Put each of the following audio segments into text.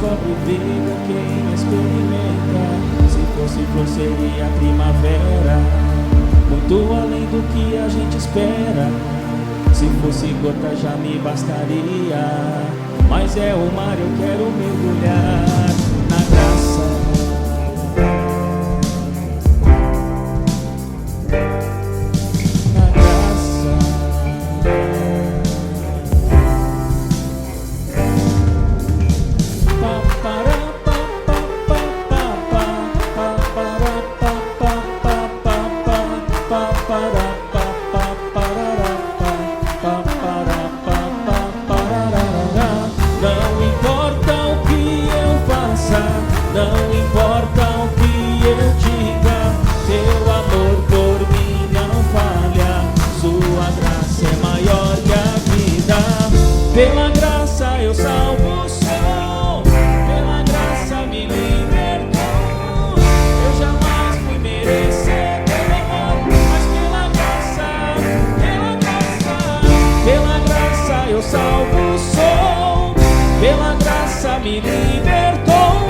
Descobre vida quem experimenta. Se fosse flor seria primavera, muito além do que a gente espera. Se fosse gota já me bastaria, mas é o mar, eu quero mergulhar na graça. Pela graça eu salvo sou, pela graça me libertou. Eu jamais fui merecedor, mas pela graça eu salvo sou, pela graça me libertou.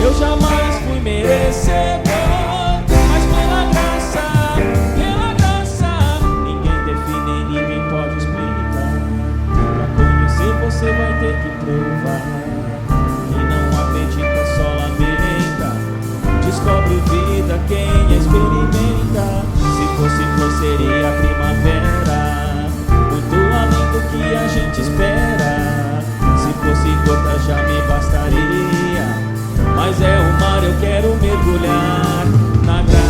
Eu jamais fui merecedor, mas pela graça, ninguém define, ninguém pode explicar. Você vai ter que provar que não acredita, só lamenta. Descobre vida quem experimenta. Se fosse flor seria primavera, muito além do que a gente espera. Se fosse gota já me bastaria, mas é o mar, eu quero mergulhar na graça.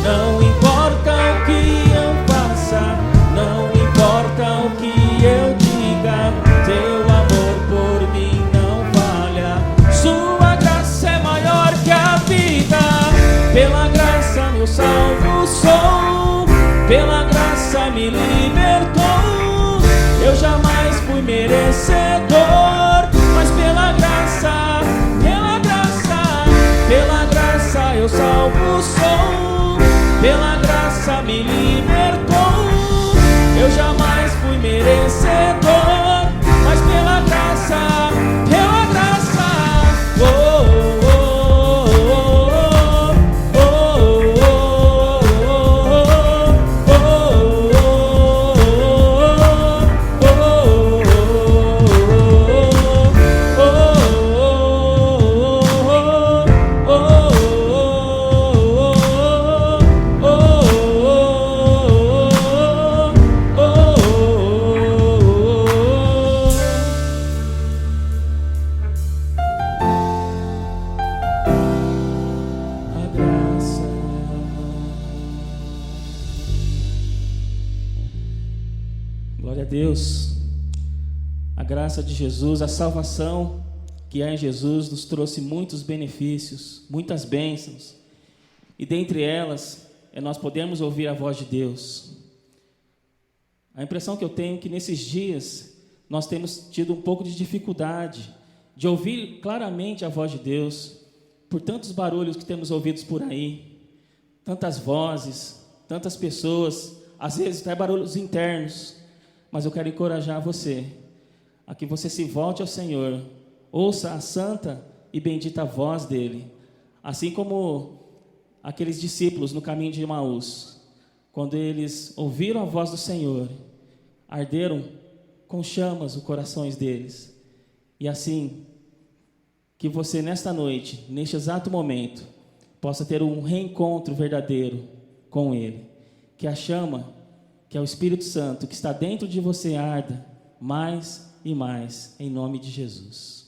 Não importa o que eu faça, não importa o que eu diga, teu amor por mim não falha. Sua graça é maior que a vida. Pela graça eu salvo sou, pela graça me libertou. Eu jamais fui merecedor, mas pela graça eu salvo sou, pela graça me libertou. Eu jamais fui merecedor, mas pela graça, oh, oh, oh, oh, glória a Deus. A graça de Jesus, a salvação que há em Jesus nos trouxe muitos benefícios, muitas bênçãos. E dentre elas, nós podemos ouvir a voz de Deus. A impressão que eu tenho é que nesses dias nós temos tido um pouco de dificuldade de ouvir claramente a voz de Deus, por tantos barulhos que temos ouvidos por aí, tantas vozes, tantas pessoas, às vezes até barulhos internos. Mas eu quero encorajar você a que você se volte ao Senhor, ouça a santa e bendita voz dele, assim como aqueles discípulos no caminho de Emaús, quando eles ouviram a voz do Senhor, arderam com chamas os corações deles. E assim, que você nesta noite, neste exato momento, possa ter um reencontro verdadeiro com Ele, que a chama, que é o Espírito Santo, que está dentro de você, arda mais e mais, em nome de Jesus.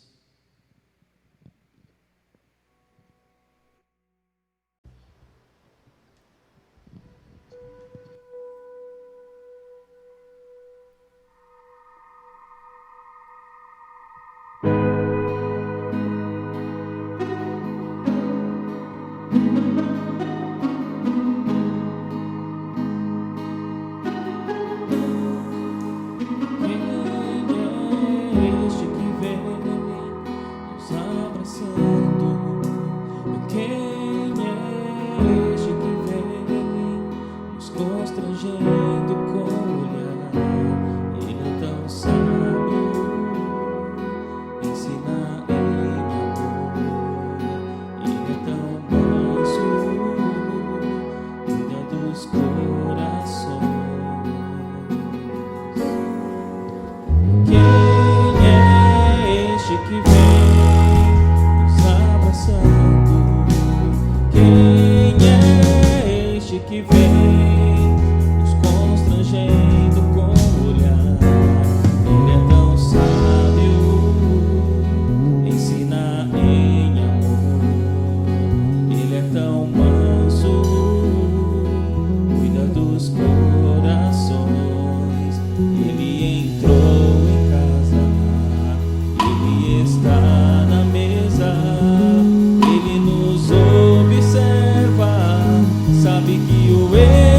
que vem nos abraçando? Quem é este que vem nos constrangendo com o olhar? Ele é tão sábio, ensina em amor. Ele é tão manso, cuida dos corações. Ele entrou em casa, ele está na mesa, ele nos observa, sabe que o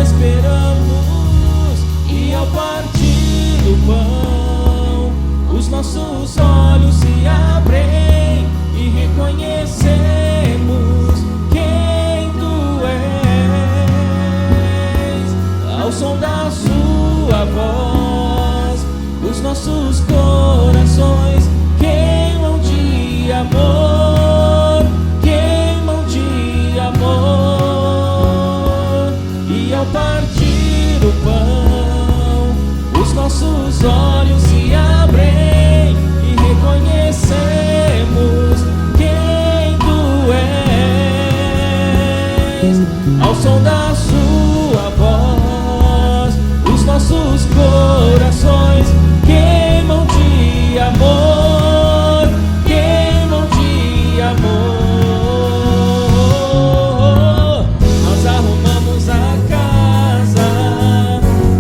esperamos. E ao partir o pão, os nossos olhos se abrem e reconhecemos quem tu és. Ao som da sua voz, os nossos corações queimam de amor, queimam de amor. E ao partir o pão, os nossos olhos se abrem e reconhecemos quem tu és. Ao som da sua voz, os nossos corações queimam de amor, queimam de amor. Nós arrumamos a casa,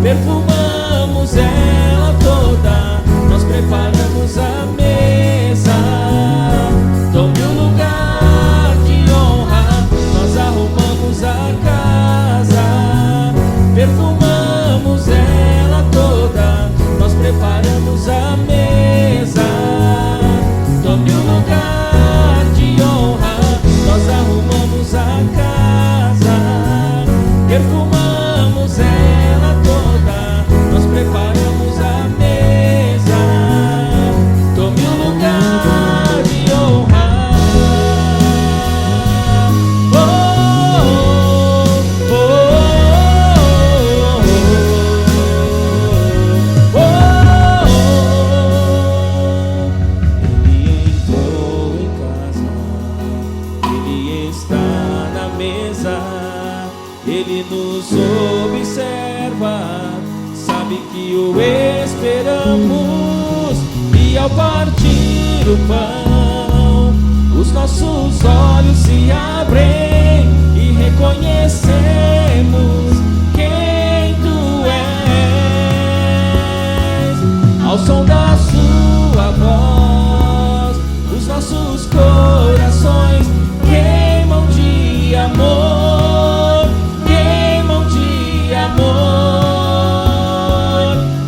perfumamos ela toda, nós preparamos a mesa. Tome o lugar de honra. Nós arrumamos a casa, perfumamos ela toda, nós preparamos a mesa. Tome o lugar de honra. Nós arrumamos a casa, perfumamos ela toda, nós preparamos a mesa. Tome o lugar de honra. Oh, oh, oh, oh, oh. Ele entrou em casa, ele está na mesa, ele nos observa, sabe que o esperamos. E ao partir o pão, os nossos olhos se abrem e reconhecemos quem tu és. Ao som da sua voz, os nossos corações queimam de amor, queimam de amor.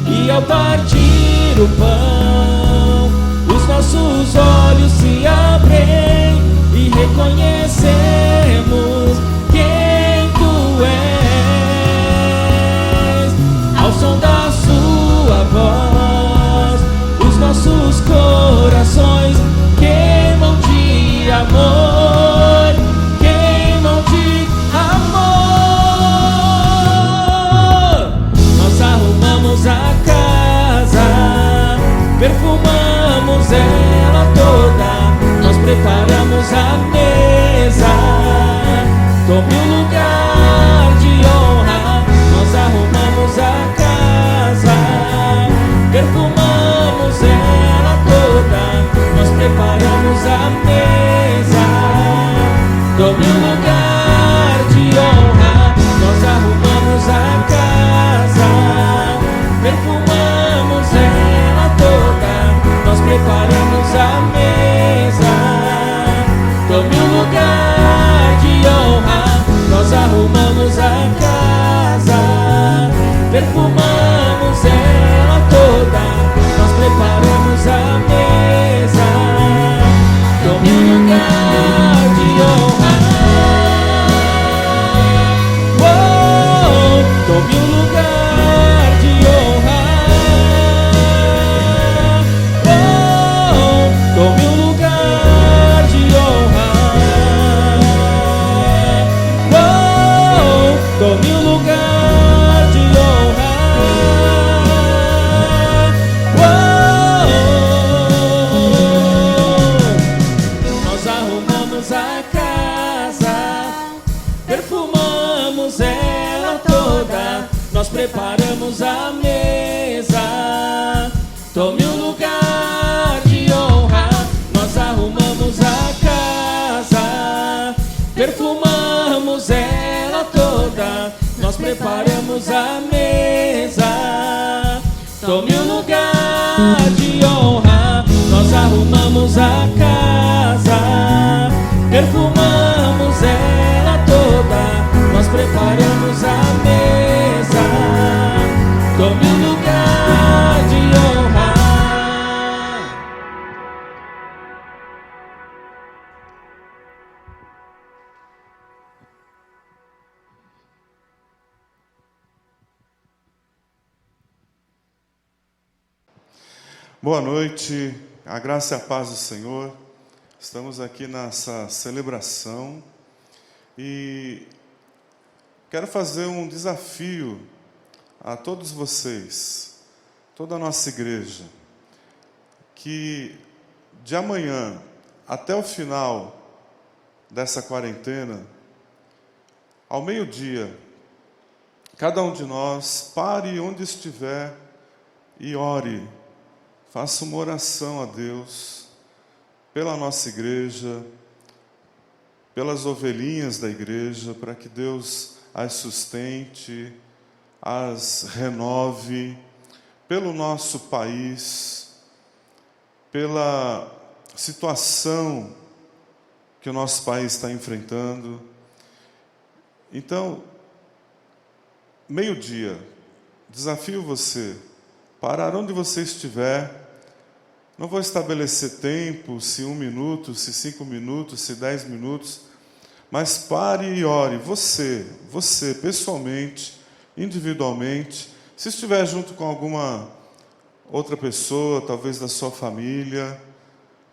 E ao partir o pão, os nossos olhos se abrem e reconhecemos quem tu és. Ao som da sua voz, os nossos corações queimam de amor, queimam de amor. Nós arrumamos a casa, perfumamos ela toda, nós preparamos a mesa. Tome o lugar de honra. Nós arrumamos a casa, perfumamos ela toda, nós preparamos a mesa. Tome o lugar de honra. Nós arrumamos a casa, perfumamos ela toda, nós preparamos a mesa. Tome o lugar de honra. Nós arrumamos a casa, perfumamos ela toda, nós preparamos a mesa. Tome o lugar de honra. Tome o lugar de honra. um lugar de honra, nós arrumamos a casa, perfumamos ela toda, nós preparamos a mesa. Tome um lugar de honra, nós arrumamos a casa, perfumamos ela toda, nós preparamos a mesa. Tome um lugar de honra. Boa noite, a graça e a paz do Senhor. Estamos aqui nessa celebração e quero fazer um desafio a todos vocês, toda a nossa igreja, que de amanhã até o final dessa quarentena, ao meio-dia, cada um de nós pare onde estiver e ore. Faça uma oração a Deus, pela nossa igreja, pelas ovelhinhas da igreja, para que Deus as sustente, as renove, pelo nosso país, pela situação que o nosso país está enfrentando. Então, meio-dia, desafio você, parar onde você estiver. Não vou estabelecer tempo, se 1 minuto, se 5 minutos, se 10 minutos, mas pare e ore, você, pessoalmente, individualmente. Se estiver junto com alguma outra pessoa, talvez da sua família,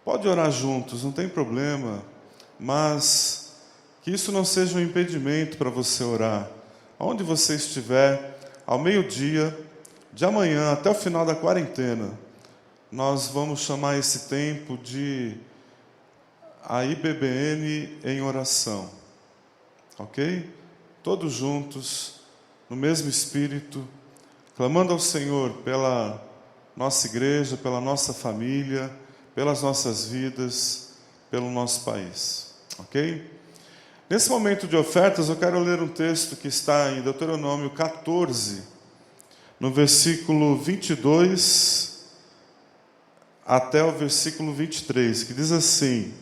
pode orar juntos, não tem problema, mas que isso não seja um impedimento para você orar. Onde você estiver, ao meio-dia, de amanhã até o final da quarentena, nós vamos chamar esse tempo de a IBBN em oração, ok? Todos juntos, no mesmo espírito, clamando ao Senhor pela nossa igreja, pela nossa família, pelas nossas vidas, pelo nosso país, ok? Nesse momento de ofertas, eu quero ler um texto que está em Deuteronômio 14, no versículo 22 até o versículo 23, que diz assim: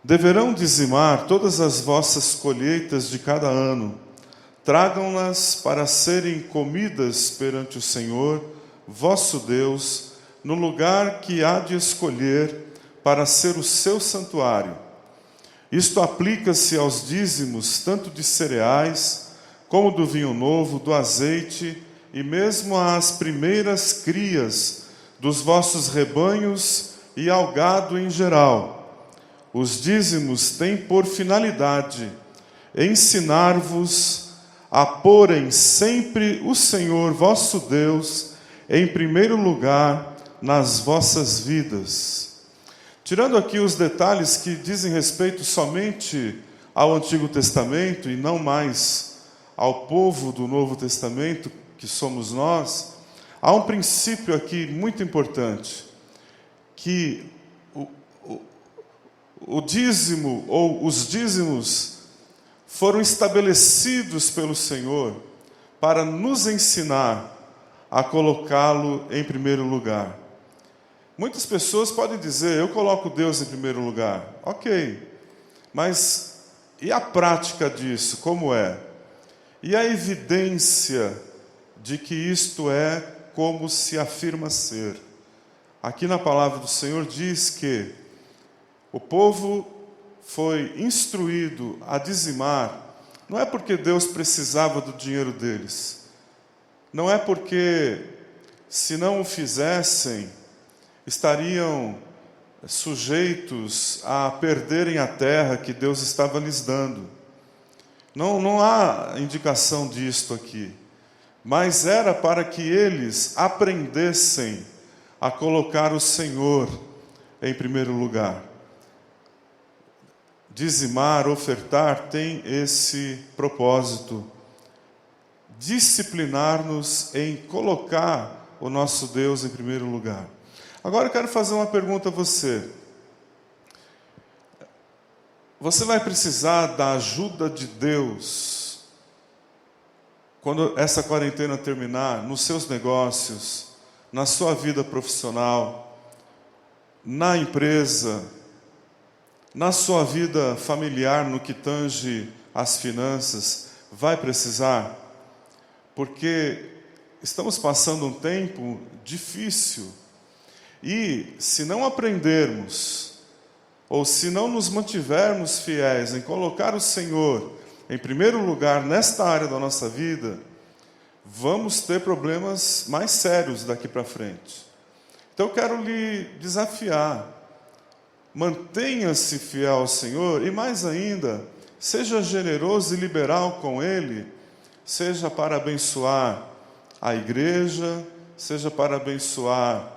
deverão dizimar todas as vossas colheitas de cada ano, tragam-nas para serem comidas perante o Senhor, vosso Deus, no lugar que há de escolher para ser o seu santuário. Isto aplica-se aos dízimos, tanto de cereais, como do vinho novo, do azeite, e mesmo às primeiras crias dos vossos rebanhos e ao gado em geral. Os dízimos têm por finalidade ensinar-vos a porem sempre o Senhor vosso Deus em primeiro lugar nas vossas vidas. Tirando aqui os detalhes que dizem respeito somente ao Antigo Testamento e não mais ao povo do Novo Testamento, que somos nós, há um princípio aqui muito importante, que o dízimo ou os dízimos foram estabelecidos pelo Senhor para nos ensinar a colocá-lo em primeiro lugar. Muitas pessoas podem dizer, eu coloco Deus em primeiro lugar. Ok, mas e a prática disso, como é? E a evidência de que isto é como se afirma ser? Aqui na palavra do Senhor diz que o povo foi instruído a dizimar, não é porque Deus precisava do dinheiro deles, não é porque, se não o fizessem, estariam sujeitos a perderem a terra que Deus estava lhes dando. Não há indicação disto aqui, mas era para que eles aprendessem a colocar o Senhor em primeiro lugar. Dizimar, ofertar, tem esse propósito disciplinar-nos em colocar o nosso Deus em primeiro lugar. Agora eu quero fazer uma pergunta a você. Você vai precisar da ajuda de Deus quando essa quarentena terminar, nos seus negócios, na sua vida profissional, na empresa, na sua vida familiar, no que tange as finanças, vai precisar? Porque estamos passando um tempo difícil e, se não aprendermos, ou se não nos mantivermos fiéis em colocar o Senhor em primeiro lugar nesta área da nossa vida, vamos ter problemas mais sérios daqui para frente. Então eu quero lhe desafiar. Mantenha-se fiel ao Senhor e, mais ainda, seja generoso e liberal com Ele, seja para abençoar a igreja, seja para abençoar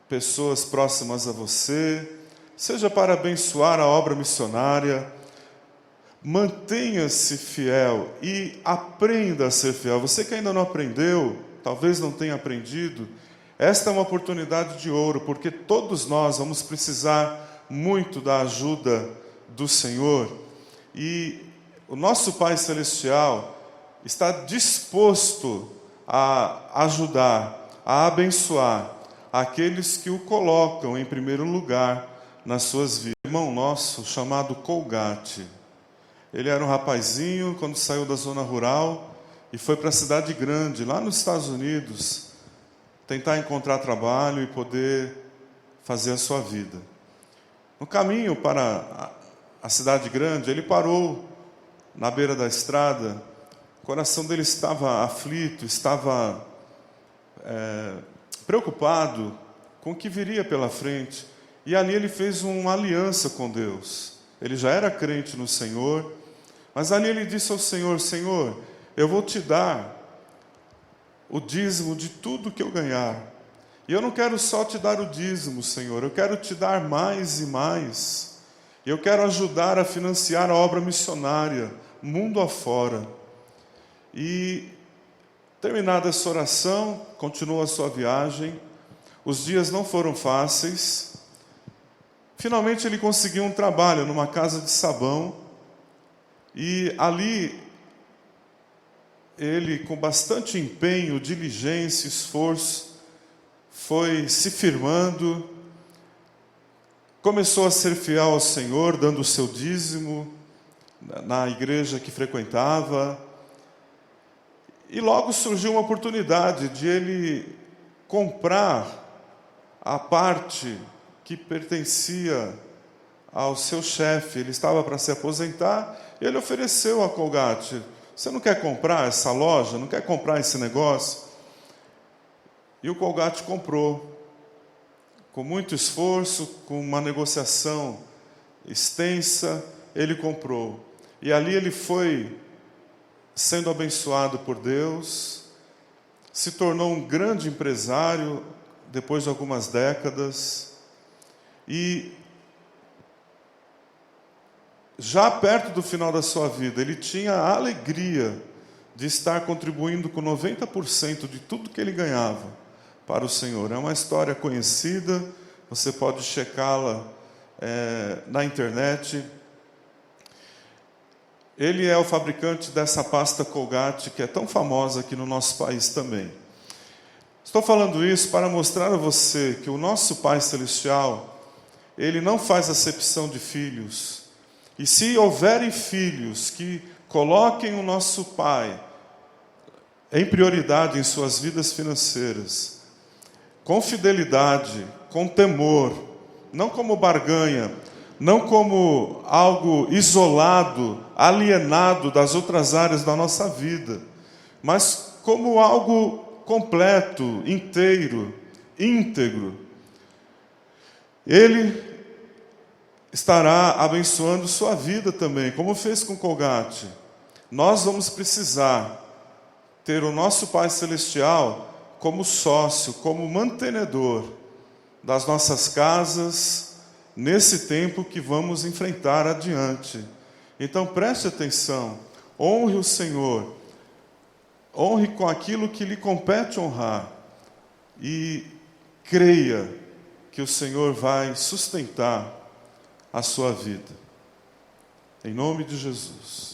pessoas próximas a você, seja para abençoar a obra missionária. Mantenha-se fiel e aprenda a ser fiel. Você que ainda não aprendeu, talvez não tenha aprendido, esta é uma oportunidade de ouro, porque todos nós vamos precisar muito da ajuda do Senhor. E o nosso Pai Celestial está disposto a ajudar, a abençoar aqueles que o colocam em primeiro lugar nas suas vidas. Um irmão nosso chamado Colgate. Ele era um rapazinho quando saiu da zona rural e foi para a cidade grande, lá nos Estados Unidos, tentar encontrar trabalho e poder fazer a sua vida. No caminho para a cidade grande, ele parou na beira da estrada. O coração dele estava aflito, estava preocupado com o que viria pela frente. E ali ele fez uma aliança com Deus. Ele já era crente no Senhor, mas ali ele disse ao Senhor: Senhor, eu vou te dar o dízimo de tudo que eu ganhar. E eu não quero só te dar o dízimo, Senhor, eu quero te dar mais e mais. E eu quero ajudar a financiar a obra missionária, mundo afora. E, terminada essa oração, continuou a sua viagem. Os dias não foram fáceis. Finalmente ele conseguiu um trabalho numa casa de sabão. E ali, ele, com bastante empenho, diligência, esforço, foi se firmando, começou a ser fiel ao Senhor, dando o seu dízimo na igreja que frequentava. E logo surgiu uma oportunidade de ele comprar a parte que pertencia ao seu chefe. Ele estava para se aposentar e ele ofereceu a Colgate: você não quer comprar essa loja? Não quer comprar esse negócio? E o Colgate comprou. Com muito esforço, com uma negociação extensa, ele comprou. E ali ele foi sendo abençoado por Deus, se tornou um grande empresário depois de algumas décadas. E já perto do final da sua vida, ele tinha a alegria de estar contribuindo com 90% de tudo que ele ganhava para o Senhor. É uma história conhecida, você pode checá-la na internet. Ele é o fabricante dessa pasta Colgate, que é tão famosa aqui no nosso país também. Estou falando isso para mostrar a você que o nosso Pai Celestial, Ele não faz acepção de filhos. E se houverem filhos que coloquem o nosso Pai em prioridade em suas vidas financeiras, com fidelidade, com temor, não como barganha, não como algo isolado, alienado das outras áreas da nossa vida, mas como algo completo, inteiro, íntegro, Ele estará abençoando sua vida também, como fez com Colgate. Nós vamos precisar ter o nosso Pai Celestial como sócio, como mantenedor das nossas casas, nesse tempo que vamos enfrentar adiante. Então preste atenção, honre o Senhor, Honre com aquilo que lhe compete honrar. E creia que o Senhor vai sustentar a sua vida. Em nome de Jesus.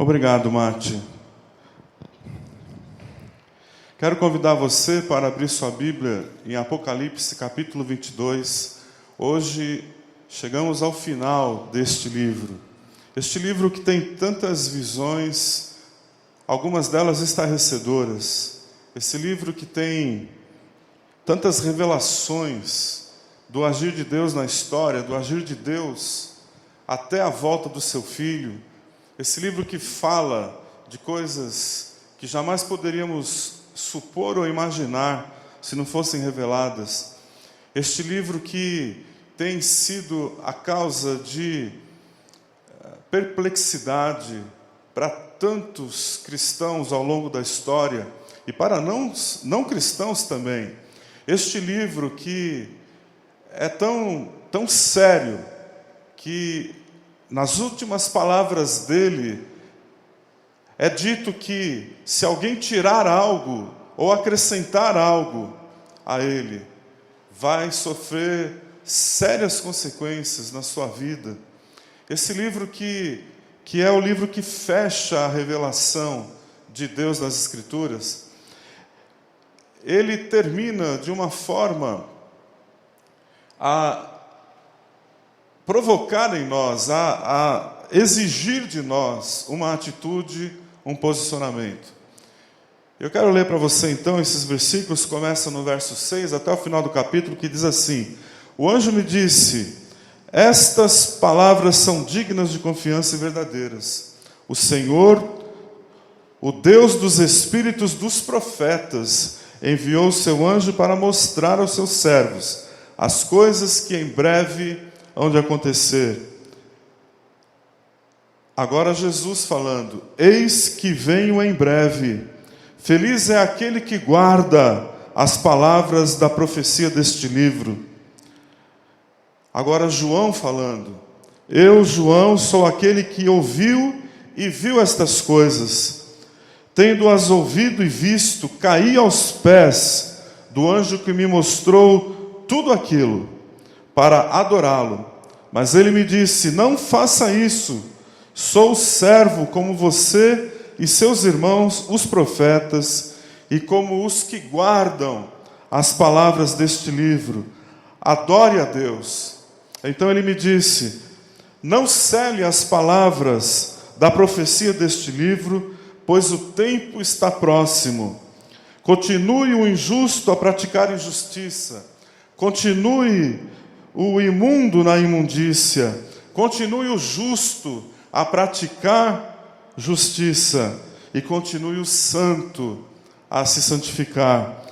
Obrigado, Mate. Quero convidar você para abrir sua Bíblia em Apocalipse, capítulo 22. Hoje chegamos ao final deste livro. Este livro que tem tantas visões, algumas delas estarrecedoras. Esse livro que tem tantas revelações do agir de Deus na história, do agir de Deus até a volta do seu Filho. Esse livro que fala de coisas que jamais poderíamos supor ou imaginar se não fossem reveladas. Este livro que tem sido a causa de perplexidade para tantos cristãos ao longo da história e para não cristãos também. Este livro que é tão sério que nas últimas palavras dele é dito que se alguém tirar algo ou acrescentar algo a ele, vai sofrer sérias consequências na sua vida. Esse livro que é o livro que fecha a revelação de Deus nas Escrituras, ele termina de uma forma a provocar em nós, a exigir de nós uma atitude, um posicionamento. Eu quero ler para você então esses versículos, começa no verso 6 até o final do capítulo, que diz assim: o anjo me disse: estas palavras são dignas de confiança e verdadeiras. O Senhor, o Deus dos espíritos dos profetas, enviou o seu anjo para mostrar aos seus servos as coisas que em breve hão de acontecer. Agora Jesus falando: eis que venho em breve. Feliz é aquele que guarda as palavras da profecia deste livro. Agora João falando: eu, João, sou aquele que ouviu e viu estas coisas. Tendo-as ouvido e visto, caí aos pés do anjo que me mostrou tudo aquilo, para adorá-lo. Mas ele me disse: não faça isso. Sou servo como você e seus irmãos, os profetas, e como os que guardam as palavras deste livro. Adore a Deus. Então ele me disse: não cele as palavras da profecia deste livro, pois o tempo está próximo. Continue o injusto a praticar injustiça. Continue o imundo na imundícia. Continue o justo a praticar justiça. E continue o santo a se santificar.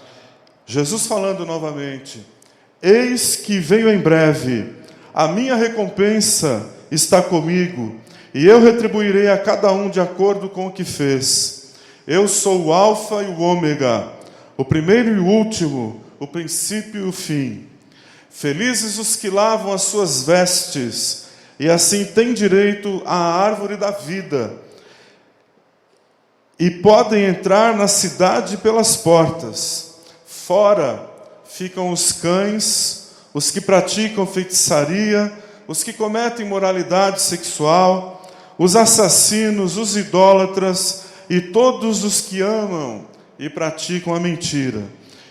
Jesus falando novamente: eis que venho em breve. A minha recompensa está comigo, e eu retribuirei a cada um de acordo com o que fez. Eu sou o Alfa e o Ômega, o primeiro e o último, o princípio e o fim. Felizes os que lavam as suas vestes, e assim têm direito à árvore da vida, e podem entrar na cidade pelas portas. Fora ficam os cães, os que praticam feitiçaria, os que cometem imoralidade sexual, os assassinos, os idólatras e todos os que amam e praticam a mentira.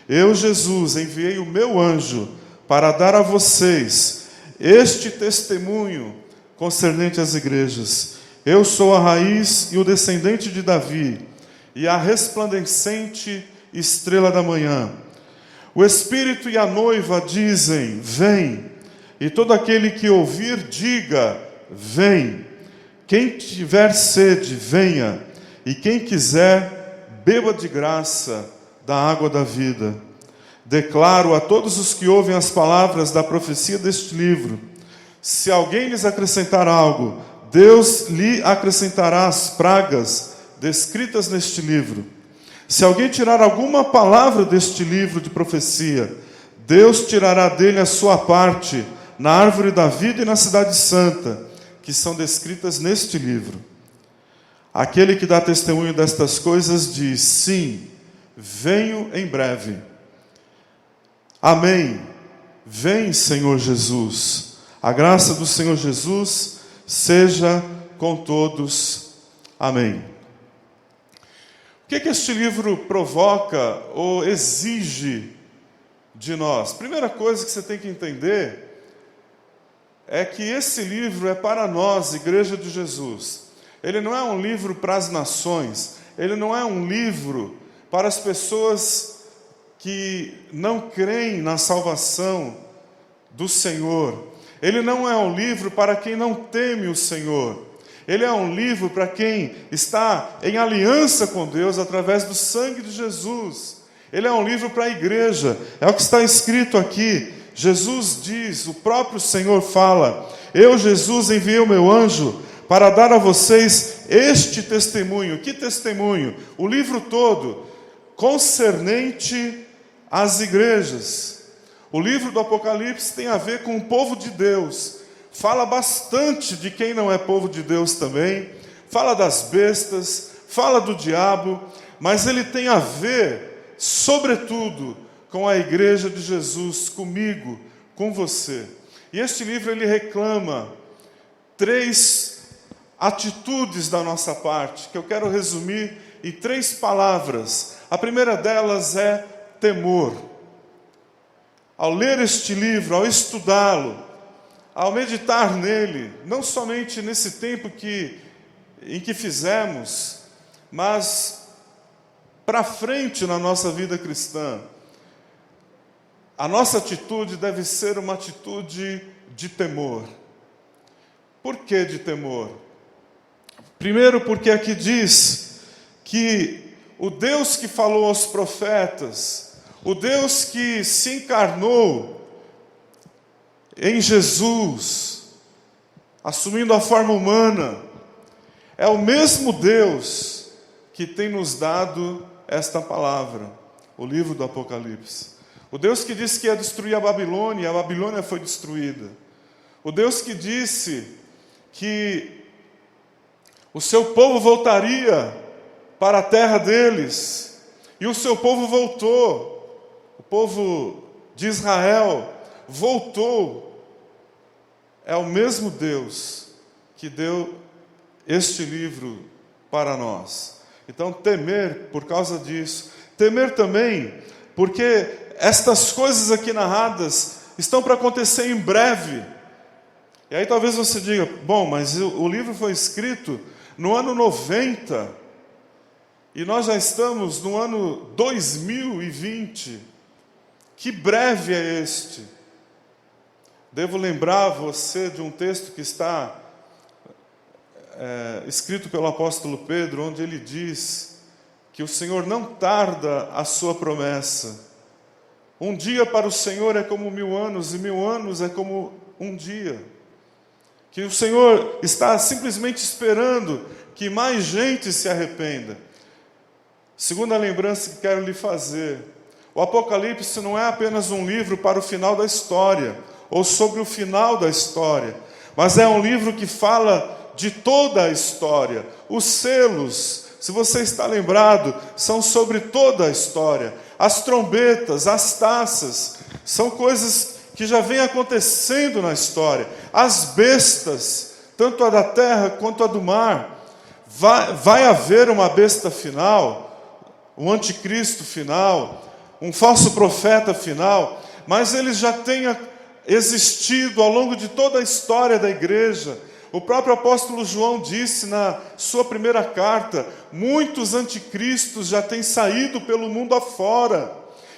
Eu, Jesus, enviei o meu anjo para dar a vocês este testemunho concernente às igrejas. Eu sou a raiz e o descendente de Davi, e a resplandecente estrela da manhã. O Espírito e a noiva dizem: vem. E todo aquele que ouvir, diga: vem. Quem tiver sede, venha. E quem quiser, beba de graça da água da vida. Declaro a todos os que ouvem as palavras da profecia deste livro: se alguém lhes acrescentar algo, Deus lhe acrescentará as pragas descritas neste livro. Se alguém tirar alguma palavra deste livro de profecia, Deus tirará dele a sua parte na árvore da vida e na cidade santa, que são descritas neste livro. Aquele que dá testemunho destas coisas diz: sim, venho em breve. Amém. Vem, Senhor Jesus. A graça do Senhor Jesus seja com todos. Amém. O que este livro provoca ou exige de nós? Primeira coisa que você tem que entender é que esse livro é para nós, Igreja de Jesus. Ele não é um livro para as nações, ele não é um livro para as pessoas que não creem na salvação do Senhor. Ele não é um livro para quem não teme o Senhor. Ele é um livro para quem está em aliança com Deus através do sangue de Jesus. Ele é um livro para a igreja. É o que está escrito aqui. Jesus diz, o próprio Senhor fala: eu, Jesus, enviei o meu anjo para dar a vocês este testemunho. Que testemunho? O livro todo, concernente às igrejas. O livro do Apocalipse tem a ver com o povo de Deus. Fala bastante de quem não é povo de Deus também. Fala das bestas, fala do diabo, mas ele tem a ver, sobretudo, com a igreja de Jesus, comigo, com você. E este livro ele reclama 3 atitudes da nossa parte, que eu quero resumir em 3 palavras. A primeira delas é temor. Ao ler este livro, ao estudá-lo, ao meditar nele, não somente nesse tempo em que fizemos, mas para frente na nossa vida cristã, a nossa atitude deve ser uma atitude de temor. Por que de temor? Primeiro, porque aqui diz que o Deus que falou aos profetas, o Deus que se encarnou em Jesus, assumindo a forma humana, é o mesmo Deus que tem nos dado esta palavra, o livro do Apocalipse. O Deus que disse que ia destruir a Babilônia, e a Babilônia foi destruída. O Deus que disse que o seu povo voltaria para a terra deles, e o seu povo voltou. O povo de Israel voltou. É o mesmo Deus que deu este livro para nós. Então, temer por causa disso. Temer também porque estas coisas aqui narradas estão para acontecer em breve. E aí talvez você diga: bom, mas o livro foi escrito no ano 90, e nós já estamos no ano 2020. Que breve é este? Devo lembrar você de um texto que está escrito pelo apóstolo Pedro, onde ele diz que o Senhor não tarda a sua promessa. Um dia para o Senhor é como 1000 anos, e 1000 anos é como um dia. Que o Senhor está simplesmente esperando que mais gente se arrependa. Segunda lembrança que quero lhe fazer: o Apocalipse não é apenas um livro para o final da história, ou sobre o final da história, mas é um livro que fala de toda a história. Os selos, se você está lembrado, são sobre toda a história. As trombetas, as taças, são coisas que já vêm acontecendo na história. As bestas, tanto a da terra quanto a do mar. Vai haver uma besta final, um anticristo final, um falso profeta final, mas eles já têm existido ao longo de toda a história da igreja. O próprio apóstolo João disse na sua primeira carta: muitos anticristos já têm saído pelo mundo afora.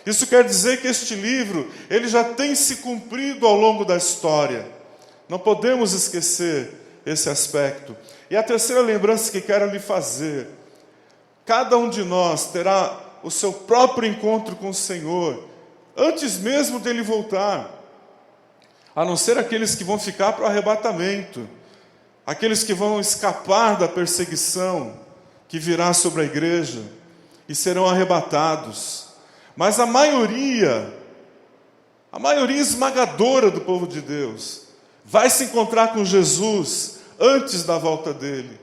Isso quer dizer que este livro, ele já tem se cumprido ao longo da história. Não podemos esquecer esse aspecto. E a terceira lembrança que quero lhe fazer: cada um de nós terá o seu próprio encontro com o Senhor, antes mesmo dele voltar. A não ser aqueles que vão ficar para o arrebatamento, aqueles que vão escapar da perseguição que virá sobre a igreja e serão arrebatados. Mas a maioria esmagadora do povo de Deus vai se encontrar com Jesus antes da volta dele,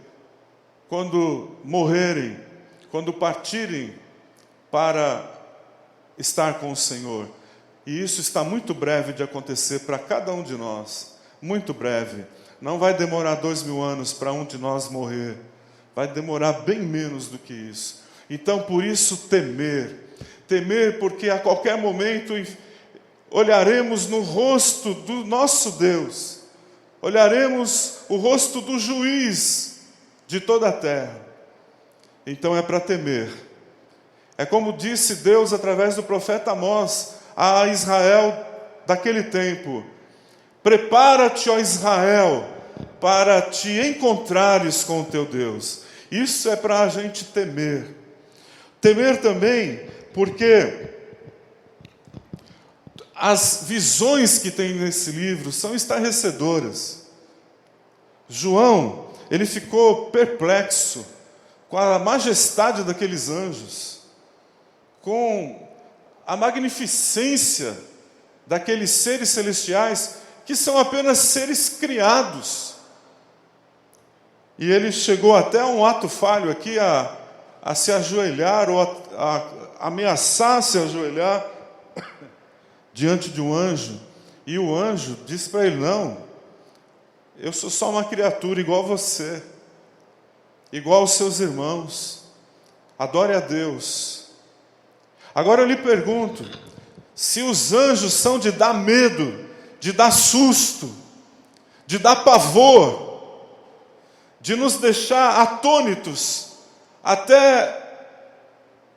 quando morrerem, quando partirem para estar com o Senhor. E isso está muito breve de acontecer para cada um de nós, muito breve. Não vai demorar 2000 anos para um de nós morrer, vai demorar bem menos do que isso. Então, por isso, temer. Temer porque a qualquer momento olharemos no rosto do nosso Deus. Olharemos o rosto do juiz de toda a terra. Então é para temer. É como disse Deus através do profeta Amós a Israel daquele tempo: prepara-te, ó Israel, para te encontrares com o teu Deus. Isso é para a gente temer. Temer também porque as visões que tem nesse livro são estarrecedoras. João, ele ficou perplexo com a majestade daqueles anjos, com a magnificência daqueles seres celestiais, que são apenas seres criados. E ele chegou até um ato falho aqui, a se ajoelhar, ou a ameaçar se ajoelhar diante de um anjo. E o anjo disse para ele: não, eu sou só uma criatura igual a você, igual aos seus irmãos, adore a Deus. Agora eu lhe pergunto, se os anjos são de dar medo, de dar susto, de dar pavor, de nos deixar atônitos, até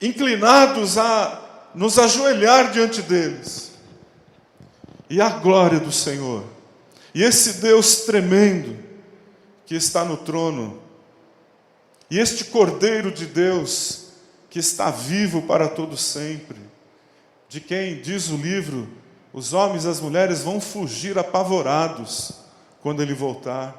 inclinados a nos ajoelhar diante deles, e a glória do Senhor, e esse Deus tremendo que está no trono, e este Cordeiro de Deus que está vivo para todo sempre, de quem diz o livro, os homens e as mulheres vão fugir apavorados quando ele voltar.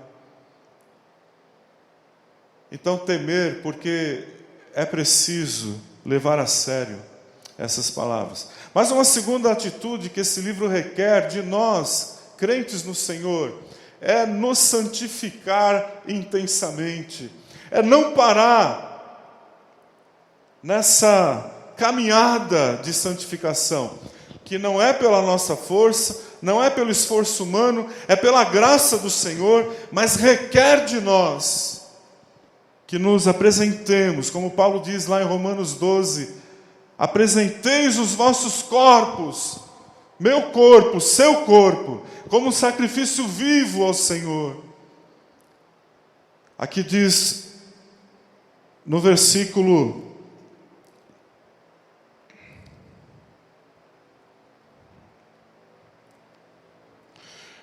Então temer, porque é preciso levar a sério essas palavras. Mas uma segunda atitude que esse livro requer de nós, crentes no Senhor, é nos santificar intensamente, é não parar nessa caminhada de santificação, que não é pela nossa força, não é pelo esforço humano, é pela graça do Senhor, mas requer de nós que nos apresentemos, como Paulo diz lá em Romanos 12, apresenteis os vossos corpos, meu corpo, seu corpo, como sacrifício vivo ao Senhor. Aqui diz, no versículo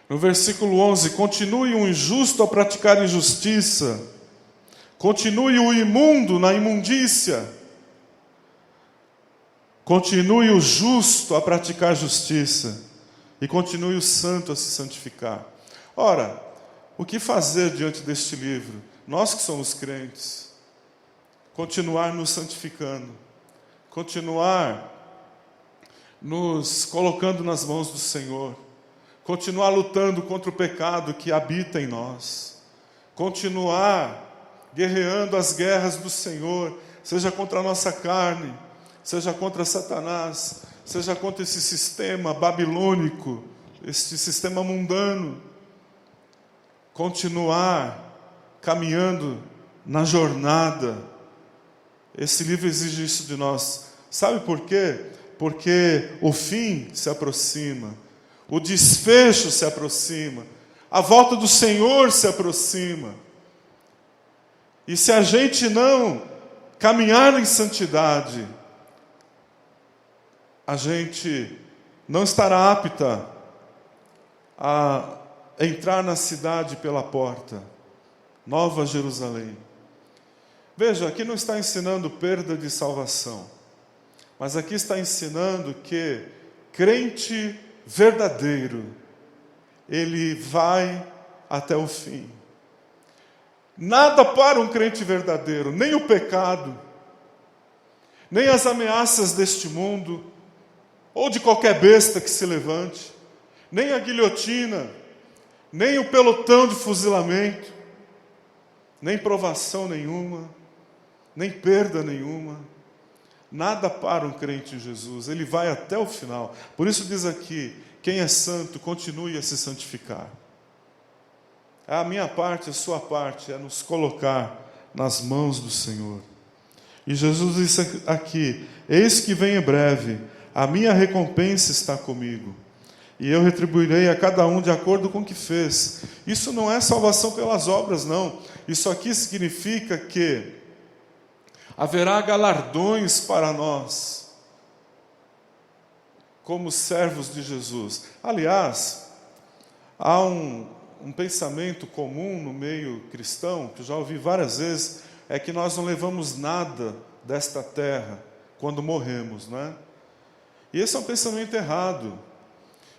11, continue o injusto a praticar injustiça, continue o imundo na imundícia, continue o justo a praticar justiça, e continue o santo a se santificar. Ora, o que fazer diante deste livro? Nós que somos crentes, continuar nos santificando, continuar nos colocando nas mãos do Senhor, continuar lutando contra o pecado que habita em nós, continuar guerreando as guerras do Senhor, seja contra a nossa carne, seja contra Satanás, seja contra esse sistema babilônico, este sistema mundano, continuar caminhando na jornada. Esse livro exige isso de nós. Sabe por quê? Porque o fim se aproxima, o desfecho se aproxima, a volta do Senhor se aproxima. E se a gente não caminhar em santidade, a gente não estará apta a entrar na cidade pela porta, Nova Jerusalém. Veja, aqui não está ensinando perda de salvação, mas aqui está ensinando que crente verdadeiro, ele vai até o fim. Nada para um crente verdadeiro, nem o pecado, nem as ameaças deste mundo, ou de qualquer besta que se levante, nem a guilhotina, nem o pelotão de fuzilamento, nem provação nenhuma, nem perda nenhuma. Nada para um crente em Jesus, ele vai até o final. Por isso diz aqui, quem é santo, continue a se santificar. A minha parte, a sua parte, é nos colocar nas mãos do Senhor. E Jesus disse aqui: eis que vem em breve, a minha recompensa está comigo, e eu retribuirei a cada um de acordo com o que fez. Isso não é salvação pelas obras, não. Isso aqui significa que haverá galardões para nós, como servos de Jesus. Aliás, há um pensamento comum no meio cristão, que eu já ouvi várias vezes, é que nós não levamos nada desta terra quando morremos, não é? E esse é um pensamento errado.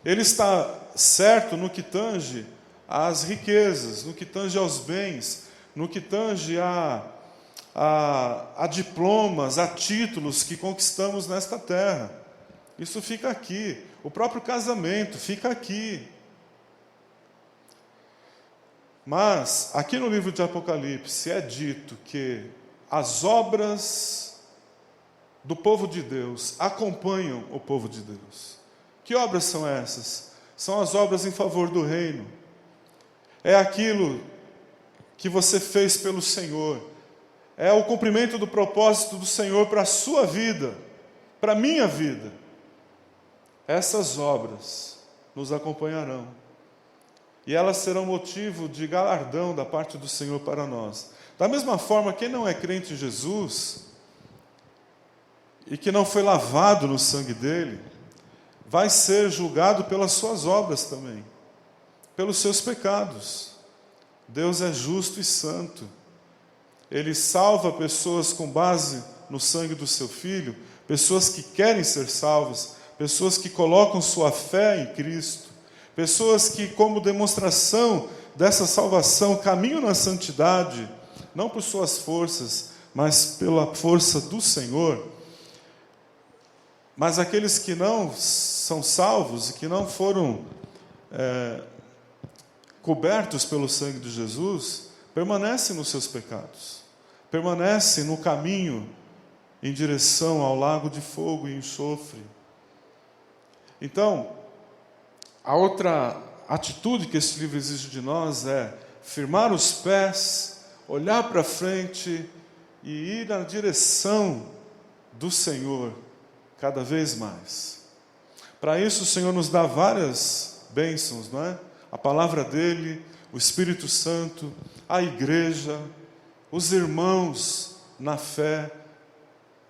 Ele está certo no que tange às riquezas, no que tange aos bens, no que tange a diplomas, a títulos que conquistamos nesta terra. Isso fica aqui. O próprio casamento fica aqui. Mas, aqui no livro de Apocalipse, é dito que as obras do povo de Deus acompanham o povo de Deus. Que obras são essas? São as obras em favor do reino. É aquilo que você fez pelo Senhor. É o cumprimento do propósito do Senhor para a sua vida, para a minha vida. Essas obras nos acompanharão. E elas serão motivo de galardão da parte do Senhor para nós. Da mesma forma, quem não é crente em Jesus, e que não foi lavado no sangue dele, vai ser julgado pelas suas obras também, pelos seus pecados. Deus é justo e santo. Ele salva pessoas com base no sangue do seu Filho, pessoas que querem ser salvas, pessoas que colocam sua fé em Cristo, pessoas que, como demonstração dessa salvação, caminham na santidade, não por suas forças, mas pela força do Senhor. Mas aqueles que não são salvos e que não foram cobertos pelo sangue de Jesus, permanecem nos seus pecados, permanecem no caminho em direção ao lago de fogo e enxofre. Então, a outra atitude que esse livro exige de nós é firmar os pés, olhar para frente e ir na direção do Senhor cada vez mais. Para isso o Senhor nos dá várias bênçãos, não é? A palavra dele, o Espírito Santo, a igreja, os irmãos na fé,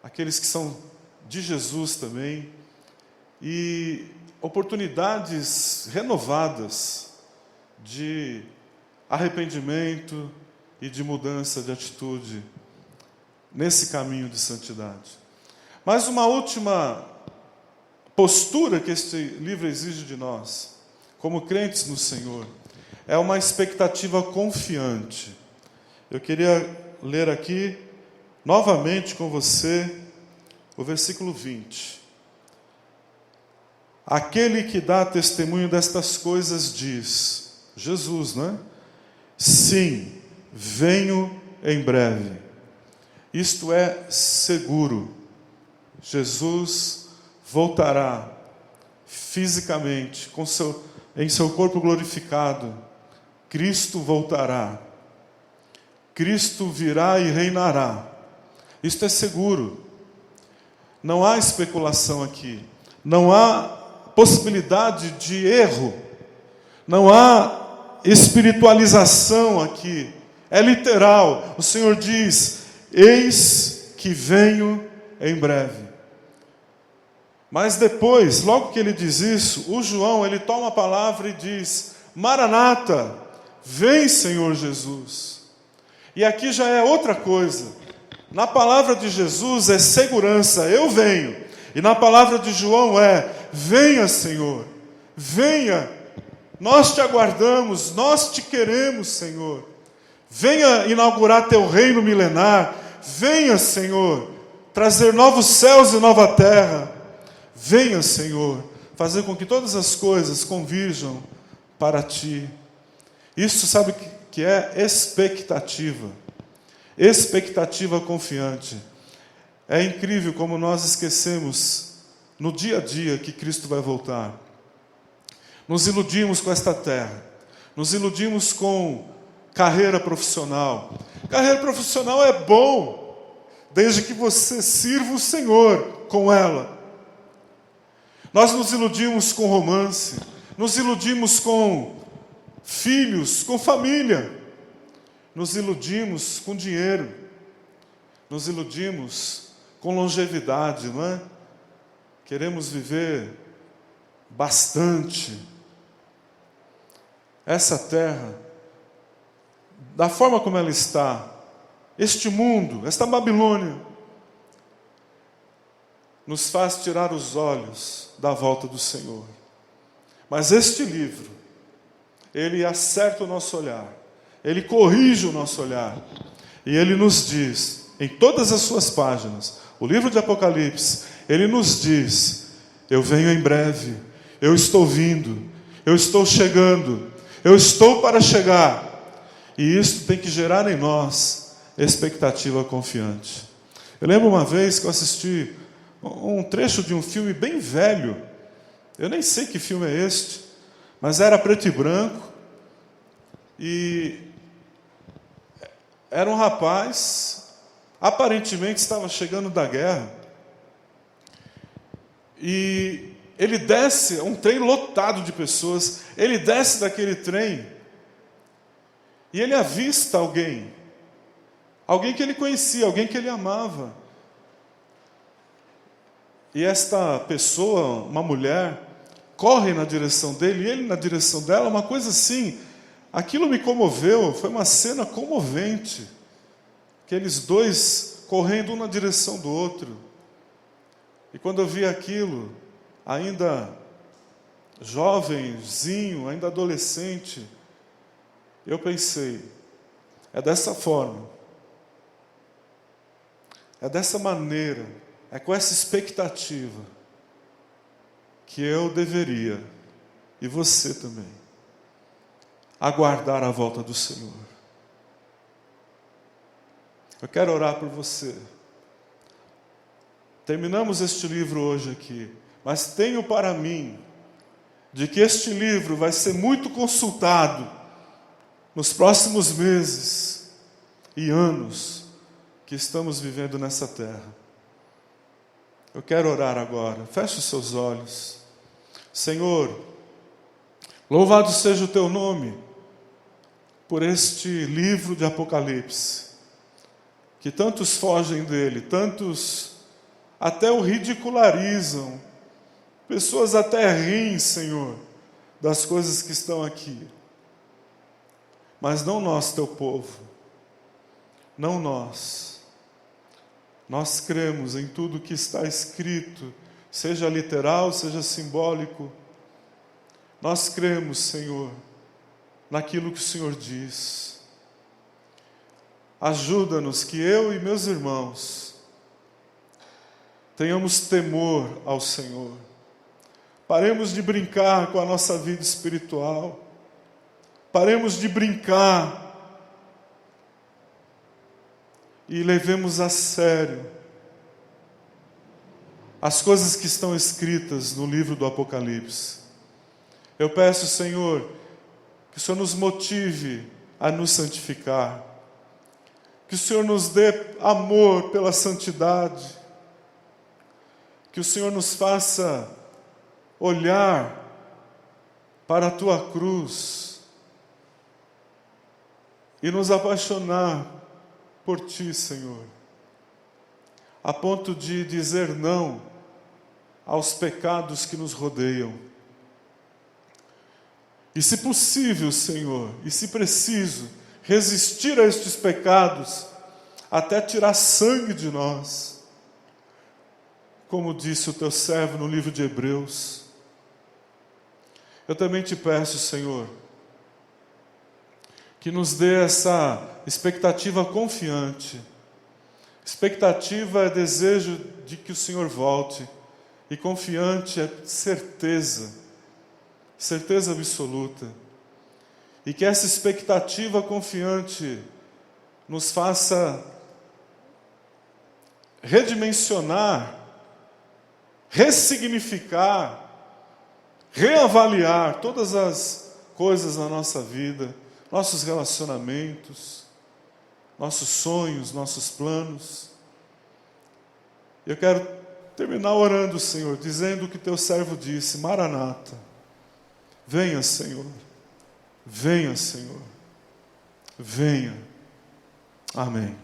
aqueles que são de Jesus também, e oportunidades renovadas de arrependimento e de mudança de atitude nesse caminho de santidade. Mas uma última postura que este livro exige de nós, como crentes no Senhor, é uma expectativa confiante. Eu queria ler aqui novamente com você o versículo 20. Aquele que dá testemunho destas coisas diz, Jesus, né? Sim, venho em breve. Isto é seguro. Jesus voltará fisicamente, em seu corpo glorificado. Cristo voltará. Cristo virá e reinará. Isto é seguro. Não há especulação aqui. Não há possibilidade de erro. Não há espiritualização aqui. É literal. O Senhor diz: eis que venho em breve. Mas depois, logo que ele diz isso, o João, ele toma a palavra e diz: Maranata, vem Senhor Jesus. E aqui já é outra coisa. Na palavra de Jesus é segurança, eu venho. E na palavra de João é: venha Senhor, venha. Nós te aguardamos, nós te queremos, Senhor. Venha inaugurar teu reino milenar. Venha, Senhor, trazer novos céus e nova terra. Venha, Senhor, fazer com que todas as coisas convirjam para ti. Isso sabe que é expectativa. Expectativa confiante. É incrível como nós esquecemos no dia a dia que Cristo vai voltar. Nos iludimos com esta terra. Nos iludimos com carreira profissional. Carreira profissional é bom. desde que você sirva o Senhor com ela. Nós nos iludimos com romance, nos iludimos com filhos, com família, nos iludimos com dinheiro, nos iludimos com longevidade, não é? Queremos viver bastante. Essa terra, da forma como ela está, este mundo, esta Babilônia, nos faz tirar os olhos da volta do Senhor. Mas este livro, ele acerta o nosso olhar, ele corrige o nosso olhar, e ele nos diz, em todas as suas páginas, o livro de Apocalipse, ele nos diz: eu venho em breve, eu estou vindo, eu estou chegando, eu estou para chegar. E isso tem que gerar em nós expectativa confiante. Eu lembro uma vez que eu assisti um trecho de um filme bem velho, eu nem sei que filme é este, mas era preto e branco, e era um rapaz, aparentemente estava chegando da guerra, e ele desce, um trem lotado de pessoas, ele desce daquele trem, e ele avista alguém que ele conhecia, alguém que ele amava. E esta pessoa, uma mulher, corre na direção dele, e ele na direção dela, uma coisa assim, aquilo me comoveu, foi uma cena comovente, aqueles dois correndo um na direção do outro. E quando eu vi aquilo, ainda jovenzinho, ainda adolescente, eu pensei, é dessa forma, é dessa maneira, é com essa expectativa que eu deveria, e você também, aguardar a volta do Senhor. Eu quero orar por você. Terminamos este livro hoje aqui, mas tenho para mim de que este livro vai ser muito consultado nos próximos meses e anos que estamos vivendo nessa terra. Eu quero orar agora. Feche os seus olhos. Senhor, louvado seja o teu nome por este livro de Apocalipse, que tantos fogem dele, tantos até o ridicularizam, pessoas até riem, Senhor, das coisas que estão aqui. Mas não nós, teu povo, não nós. Nós cremos em tudo que está escrito, seja literal, seja simbólico. Nós cremos, Senhor, naquilo que o Senhor diz. Ajuda-nos que eu e meus irmãos tenhamos temor ao Senhor. Paremos de brincar com a nossa vida espiritual. Paremos de brincar e levemos a sério as coisas que estão escritas no livro do Apocalipse. Eu peço, Senhor, que o Senhor nos motive a nos santificar, que o Senhor nos dê amor pela santidade, que o Senhor nos faça olhar para a Tua cruz e nos apaixonar por Ti, Senhor, a ponto de dizer não aos pecados que nos rodeiam. E se possível, Senhor, e se preciso, resistir a estes pecados até tirar sangue de nós, como disse o Teu servo no livro de Hebreus. Eu também te peço, Senhor, que nos dê essa expectativa confiante. Expectativa é desejo de que o Senhor volte, e confiante é certeza, certeza absoluta. E que essa expectativa confiante nos faça redimensionar, ressignificar, reavaliar todas as coisas na nossa vida, nossos relacionamentos, nossos sonhos, nossos planos. Eu quero terminar orando, Senhor, dizendo o que teu servo disse: Maranata, venha, Senhor, venha, Senhor, venha. Amém.